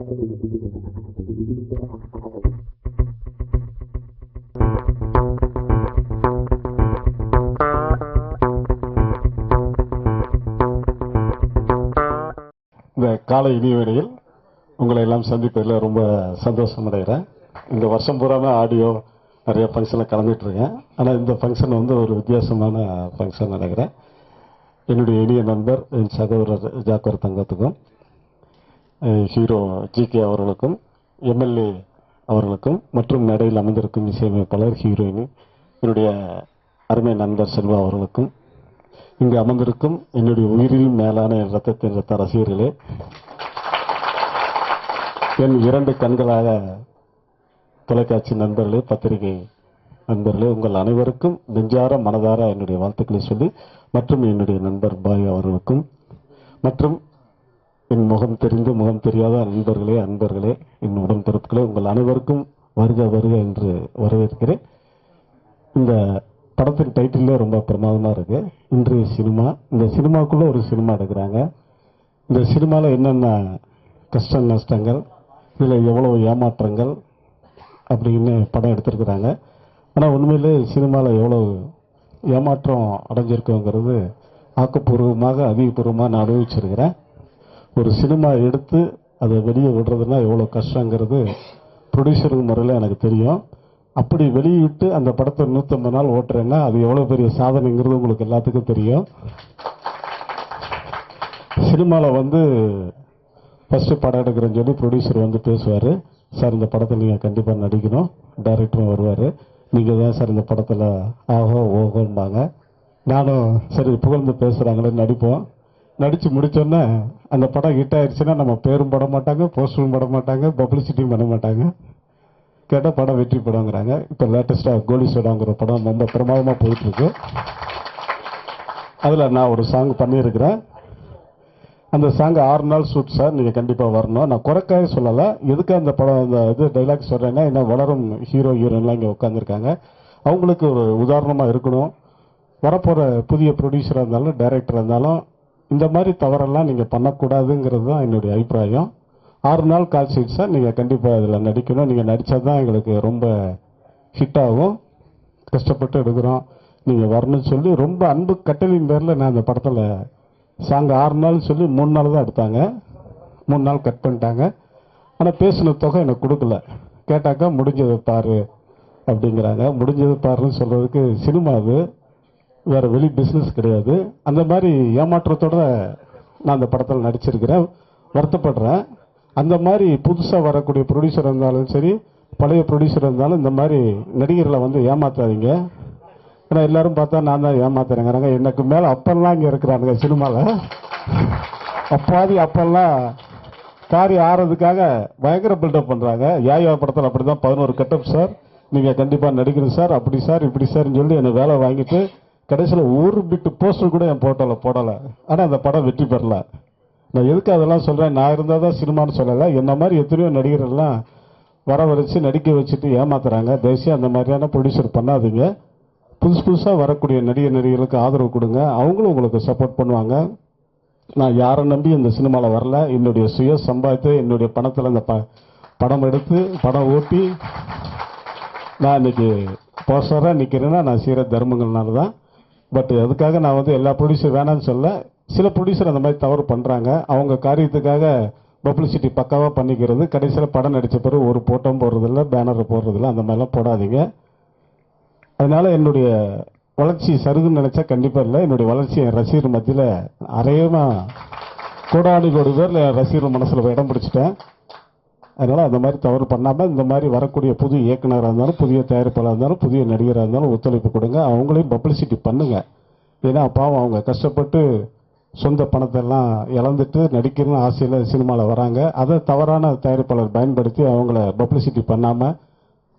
இந்த காலை இனிவேளையில் உங்களை எல்லாம் சந்திப்பதில் ரொம்ப சந்தோஷம் அடைகிறேன். இந்த வருஷம் பூராமே ஆடியோ நிறைய ஃபங்க்ஷனில் கலந்துட்டு இருக்கேன். ஆனால் இந்த ஃபங்க்ஷன் வந்து ஒரு வித்தியாசமான ஃபங்க்ஷன் நினைக்கிறேன். என்னுடைய இனிய நண்பர் என் சகோதரர் ஜாக்கர் தங்கத்துக்கும், ஹீரோ ஜிகே அவர்களுக்கும், எம்எல்ஏ அவர்களுக்கும் மற்றும் நடையில் அமர்ந்திருக்கும் இசையமைப்பாளர் ஹீரோயின் என்னுடைய அருமை நண்பர் செல்வா அவர்களுக்கும், இங்கு அமர்ந்திருக்கும் என்னுடைய உயிரில் மேலான என் ரத்தத்தின் ரத்த ரசிகர்களே, என் இரண்டு கண்களாக தொலைக்காட்சி நண்பர்களே, பத்திரிகை நண்பர்களே, உங்கள் அனைவருக்கும் நெஞ்சார மனதார என்னுடைய வாழ்த்துக்களை சொல்லி, மற்றும் என்னுடைய நண்பர் பாய் அவர்களுக்கும், மற்றும் என் முகம் தெரிந்து முகம் தெரியாத அன்பர்களே, என் உடன்பிறப்புகளே, உங்கள் அனைவருக்கும் வருக வருக என்று வரவேற்கிறேன். இந்த படத்தின் டைட்டிலே ரொம்ப பிரமாதமாக இருக்கு. இன்றைய சினிமா, இந்த சினிமாக்குள்ள ஒரு சினிமா எடுக்கிறாங்க. இந்த சினிமாவில் என்னென்ன கஷ்ட நஷ்டங்கள், இதில் எவ்வளோ ஏமாற்றங்கள் அப்படின்னு படம் எடுத்திருக்கிறாங்க. ஆனால் உண்மையிலே சினிமாவில் எவ்வளோ ஏமாற்றம் அடைஞ்சிருக்கோங்கிறது ஆக்கப்பூர்வமாக அதிகபூர்வமாக நான் அனுபவிச்சிருக்கிறேன். ஒரு சினிமா எடுத்து அதை வெளியே விடுறதுனா எவ்வளோ கஷ்டங்கிறது ப்ரொடியூசருக்கு முறையில் எனக்கு தெரியும். அப்படி வெளியிட்டு அந்த படத்தை 150 நாள் ஓட்டுறேன்னா அது எவ்வளோ பெரிய சாதனைங்கிறது உங்களுக்கு எல்லாத்துக்கும் தெரியும். சினிமாவில் வந்து ஃபஸ்ட்டு படம் எடுக்கிறேன்னு சொல்லி ப்ரொடியூசர் வந்து பேசுவார். சார் இந்த படத்தில் நீங்கள் கண்டிப்பாக நடிக்கணும். டைரக்டரும் வருவார். நீங்கள் தான் சார் இந்த படத்தில் ஆகோ ஓகோம்பாங்க. நானும் சரி புகழ்ந்து பேசுகிறாங்களே நடிப்போம். நடித்து முடித்தோன்னே அந்த படம் ஹிட் ஆயிடுச்சுன்னா நம்ம பேரும் பட மாட்டாங்க, போஸ்டரும் பட மாட்டாங்க, பப்ளிசிட்டியும் பண்ண மாட்டாங்க. கேட்டால் படம் வெற்றி படங்கிறாங்க. இப்போ லேட்டஸ்ட்டாக கோலி சோடாங்கிற படம் ரொம்ப பிரமாதமாக போயிட்டுருக்கு. அதில் நான் ஒரு சாங் பண்ணியிருக்கிறேன். அந்த சாங் 6 நாள் ஷூட் சார், நீங்கள் கண்டிப்பாக வரணும். நான் குறைக்காக சொல்லலை. எதுக்கு அந்த படம் அந்த இது டைலாக் சொல்கிறேன்னா, என்ன வளரும் ஹீரோயின்லாம் இங்கே உட்காந்துருக்காங்க. அவங்களுக்கு ஒரு உதாரணமாக இருக்கணும். வரப்போகிற புதிய ப்ரொடியூசராக இருந்தாலும் டைரக்டராக இருந்தாலும் இந்த மாதிரி தவறெல்லாம் நீங்கள் பண்ணக்கூடாதுங்கிறது தான் என்னுடைய அபிப்பிராயம். 6 நாள் கால் ஷீட் சார், நீங்கள் கண்டிப்பாக இதில் நடிக்கணும். நீங்கள் நடித்தா தான் எங்களுக்கு ரொம்ப ஹிட் ஆகும். கஷ்டப்பட்டு எடுக்கிறோம், நீங்கள் வரணும்னு சொல்லி ரொம்ப அன்பு கட்டளையின் பேரில் நான் அந்த படத்தில் சாங் 6 நாள் சொல்லி 3 நாள் தான் எடுத்தாங்க. 3 நாள் கட் பண்ணிட்டாங்க. ஆனால் பேசின தொகை எனக்கு கொடுக்கல. கேட்டாக்கா முடிஞ்சது பாரு அப்படிங்கிறாங்க. முடிஞ்சது பாருன்னு சொல்கிறதுக்கு சினிமா அது வேறு வெளி பிஸ்னஸ் கிடையாது. அந்த மாதிரி ஏமாற்றத்தோடு நான் அந்த படத்தில் நடிச்சிருக்கிறேன். வருத்தப்படுறேன். அந்த மாதிரி புதுசாக வரக்கூடிய ப்ரொடியூசர் இருந்தாலும் சரி, பழைய ப்ரொடியூசர் இருந்தாலும் இந்த மாதிரி நடிகர்களை வந்து ஏமாற்றாதீங்க. ஏன்னா எல்லாரும் பார்த்தா நான் தான் ஏமாத்துறேங்கிறாங்க. எனக்கு மேலே அப்பெல்லாம் இங்கே இருக்கிறானுங்க சினிமாவில். அப்பெல்லாம் காரியம் ஆறதுக்காக பயங்கர பில்டப் பண்ணுறாங்க. யாயா படத்தில் அப்படி தான் 11 கட்டப் சார், நீங்கள் கண்டிப்பாக நடிக்கணும் சார், அப்படி சார் இப்படி சார்னு சொல்லி என்னை வேலை வாங்கிட்டு கடைசியில் ஒரு பிட்டு போஸ்டர் கூட என் போடலை. ஆனால் அந்த படம் வெற்றி பெறல. நான் எதுக்கு அதெல்லாம் சொல்கிறேன், நான் இருந்தால் தான் சினிமான்னு சொல்லலை. என்ன மாதிரி எத்தனையோ நடிகர்கள்லாம் வர வச்சு நடிக்க வச்சுட்டு ஏமாத்துறாங்க. தயவுசெய்து அந்த மாதிரியான ப்ரொடியூசர் பண்ணாதீங்க. புதுசாக வரக்கூடிய நடிகர்களுக்கு ஆதரவு கொடுங்க. அவங்களும் உங்களுக்கு சப்போர்ட் பண்ணுவாங்க. நான் யாரை நம்பி இந்த சினிமாவில் வரல. என்னுடைய சுய சம்பாதித்து என்னுடைய பணத்தில் இந்த படம் எடுத்து படம் ஓட்டி நான் இன்னைக்கு போஸ்டராக நிற்கிறேன்னா நான் செய்கிற தர்மங்கள்னால தான். பட் அதுக்காக நான் வந்து எல்லா ப்ரொடியூசர் வேணான்னு சொல்ல. சில ப்ரொடியூசர் அந்த மாதிரி தவறு பண்ணுறாங்க. அவங்க காரியத்துக்காக பப்ளிசிட்டி பக்காவாக பண்ணிக்கிறது. கடைசியில் படம் நடித்த பிறகு ஒரு போட்டோம் போடுறதில்ல, பேனர் போடுறதில்ல. அந்த மாதிரிலாம் போடாதீங்க. அதனால் என்னுடைய வளர்ச்சி சருகுன்னு நினச்சா கண்டிப்பாக இல்லை. என்னுடைய வளர்ச்சி என் ரசிகர் மத்தியில் அரையமாக கோடானி கோடி பேர் என் ரசிகர் மனசில் இடம் பிடிச்சிட்டேன். அதனால் அந்த மாதிரி தவறு பண்ணாமல் இந்த மாதிரி வரக்கூடிய புது இயக்குனராக இருந்தாலும், புதிய தயாரிப்பாளராக இருந்தாலும், புதிய நடிகராக இருந்தாலும் ஒத்துழைப்பு கொடுங்க. அவங்களையும் பப்ளிசிட்டி பண்ணுங்கள். ஏன்னா பாவம் அவங்க கஷ்டப்பட்டு சொந்த பணத்தெல்லாம் இழந்துட்டு நடிக்கணும்னு ஆசையில் சினிமாவில் வராங்க. அதை தவறான தயாரிப்பாளர் பயன்படுத்தி அவங்கள பப்ளிசிட்டி பண்ணாமல்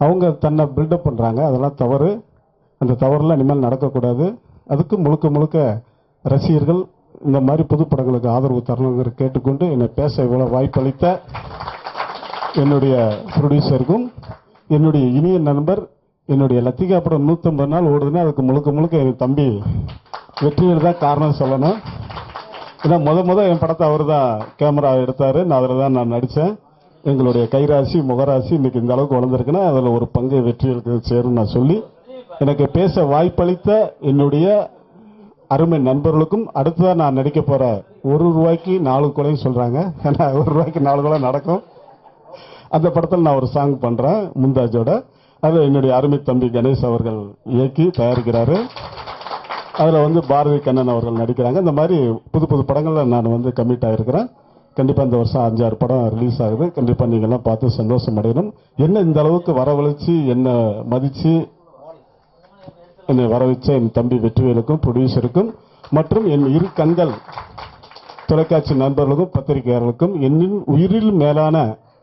அவங்க தன்னை பில்டப் பண்ணுறாங்க. அதெல்லாம் தவறு. அந்த தவறுலாம் இனிமேல் நடக்கக்கூடாது. அதுக்கு முழுக்க ரசிகர்கள் இந்த மாதிரி புது படங்களுக்கு ஆதரவு தரணுங்கிற கேட்டுக்கொண்டு என்னை பேச இவ்வளோ வாய்ப்பளித்த என்னுடைய ப்ரொடியூசருக்கும், என்னுடைய இனிய நண்பர், என்னுடைய லத்திகா படம் 150 நாள் ஓடுதுன்னா அதுக்கு முழுக்க என் தம்பி வெற்றியில் தான் காரணம் சொல்லணும். ஏன்னா முத என் படத்தை அவர் தான் கேமரா எடுத்தார். நான் அதில் தான் நான் நடித்தேன். எங்களுடைய கைராசி முகராசி இன்னைக்கு இந்த அளவுக்கு வளர்ந்துருக்குன்னா அதில் ஒரு பங்கு வெற்றிகளுக்கு சேரும் நான் சொல்லி எனக்கு பேச வாய்ப்பளித்த என்னுடைய அருமை நண்பர்களுக்கும் அடுத்ததான் நான் நடிக்க போற ₹1 4 கொலைன்னு சொல்றாங்க. ஏன்னா ₹1 4 கொலை நடக்கும். அந்த படத்தில் நான் ஒரு சாங் பண்றேன் முந்தாஜோட. அது என்னுடைய அருமை தம்பி கணேஷ் அவர்கள் இயக்கி தயாரிக்கிறாரு. அதுல பாரதி கண்ணன் அவர்கள் நடிக்கிறாங்க. இந்த மாதிரி புது புது படங்கள்ல நான் கமிட் ஆயிருக்கிறேன். கண்டிப்பா இந்த வருஷம் 5-6 படம் ரிலீஸ் ஆகுது. கண்டிப்பா நீங்க எல்லாம் பார்த்து சந்தோஷம் அடையணும். என்ன இந்த அளவுக்கு வரவழைச்சு என்ன மதிச்சு என்னை வரவச்ச என் தம்பி வெற்றிவேலுக்கும் ப்ரொடியூசருக்கும் மற்றும் என் இரு கண்கள் தொலைக்காட்சி நண்பர்களுக்கும் பத்திரிகையாளர்களுக்கும் என்னின் உயிரில் மேலான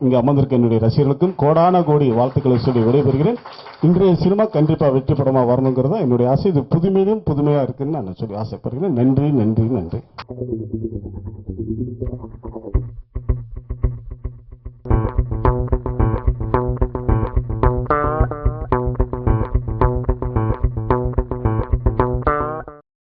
இங்கு அமர்ந்திருக்க என்னுடைய ரசிகர்களுக்கும் கோடான கோடி வாழ்த்துக்களை சொல்லி விடைபெறுகிறேன். இன்றைய சினிமா கண்டிப்பா வெற்றி படமா வரணுங்கிறதா என்னுடைய ஆசை. இது புதுமையிலும் புதுமையா இருக்குன்னு நான் சொல்லி ஆசைப்படுகிறேன். நன்றி நன்றி நன்றி.